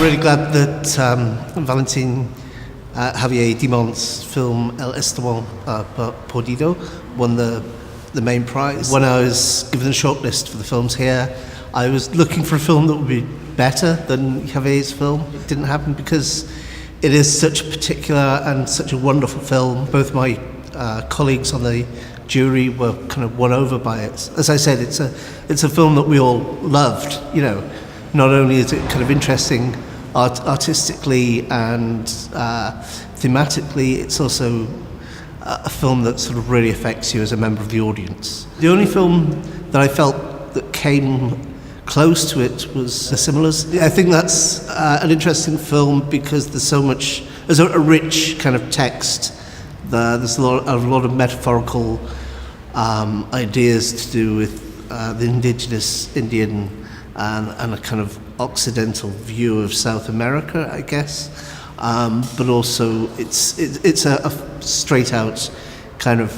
really glad that Valentin Javier Dimon's film El Esteban Perdido won the main prize. When I was given the shortlist for the films here, I was looking for a film that would be better than Javier's film. It didn't happen because it is such a particular and such a wonderful film. Both my colleagues on the jury were kind of won over by it. As I said, it's a film that we all loved. You know, not only is it kind of interesting artistically and thematically, it's also a film that sort of really affects you as a member of the audience. The only film that I felt that came close to it was The Similars. I think that's an interesting film because there's a rich kind of text. There's a lot of metaphorical ideas to do with the indigenous Indian and a kind of Occidental view of South America, I guess. But also it's a straight out kind of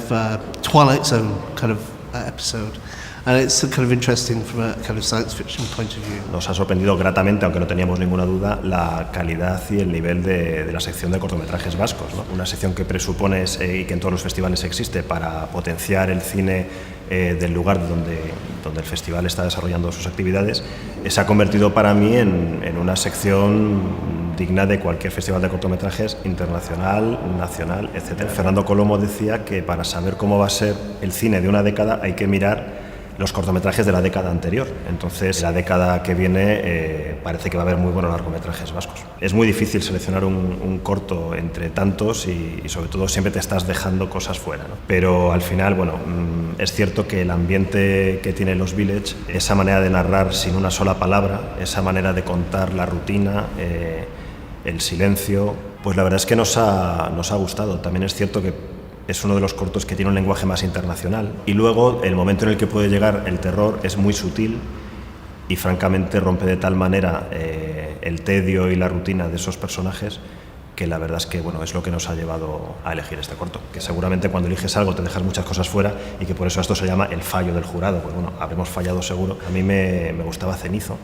Twilight Zone kind of episode. And it's kind of interesting from a kind of science fiction point of view. Nos ha sorprendido gratamente, aunque no teníamos ninguna duda, la calidad y el nivel de la sección de cortometrajes vascos, ¿no? Una sección que presupones y que en todos los festivales existe para potenciar el cine del lugar donde el festival está desarrollando sus actividades, se ha convertido para mí en una sección digna de cualquier festival de cortometrajes internacional, nacional, etc. Fernando Colomo decía que para saber cómo va a ser el cine de una década hay que mirar los cortometrajes de la década anterior. Entonces, la década que viene parece que va a haber muy buenos largometrajes vascos. Es muy difícil seleccionar un corto entre tantos y sobre todo siempre te estás dejando cosas fuera, ¿no? Pero al final, bueno, es cierto que el ambiente que tiene Los Village, esa manera de narrar sin una sola palabra, esa manera de contar la rutina, el silencio, pues la verdad es que nos ha gustado. También es cierto que es uno de los cortos que tiene un lenguaje más internacional. Y luego, el momento en el que puede llegar el terror es muy sutil y francamente rompe de tal manera el tedio y la rutina de esos personajes que la verdad es que bueno, es lo que nos ha llevado a elegir este corto. Que seguramente cuando eliges algo te dejas muchas cosas fuera y que por eso esto se llama el fallo del jurado. Pues bueno, habremos fallado seguro. A mí me gustaba Cenizo.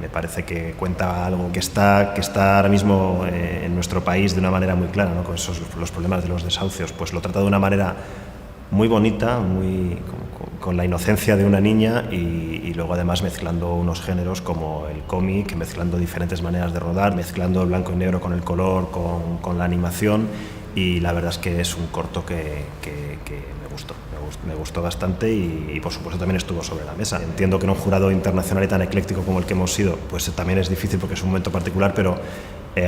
Me parece que cuenta algo que está ahora mismo en nuestro país de una manera muy clara, ¿no? Con los problemas de los desahucios. Pues lo trata de una manera muy bonita, con la inocencia de una niña y luego además mezclando unos géneros como el cómic, mezclando diferentes maneras de rodar, mezclando el blanco y negro con el color, con la animación, y la verdad es que es un corto que me gustó bastante y por supuesto también estuvo sobre la mesa. Entiendo que en un jurado internacional y tan ecléctico como el que hemos sido, pues también es difícil porque es un momento particular, pero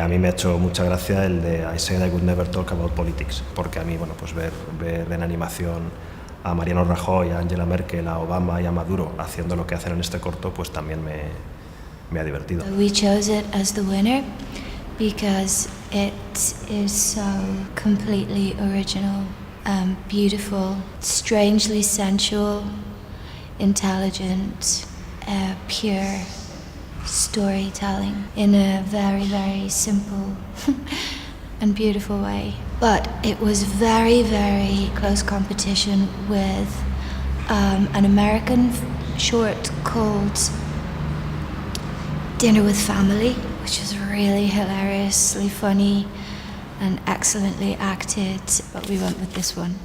a mí me ha hecho mucha gracia el de I Said I Would Never Talk About Politics, porque a mí, bueno, pues ver en animación a Mariano Rajoy, a Angela Merkel, a Obama y a Maduro haciendo lo que hacen en este corto, pues también me ha divertido. We chose it as the winner because it is so completely original, beautiful, strangely sensual, intelligent, pure storytelling in a very, very simple and beautiful way. But it was very, very close competition with an American short called Dinner with Family, which was really hilariously funny and excellently acted, but we went with this one.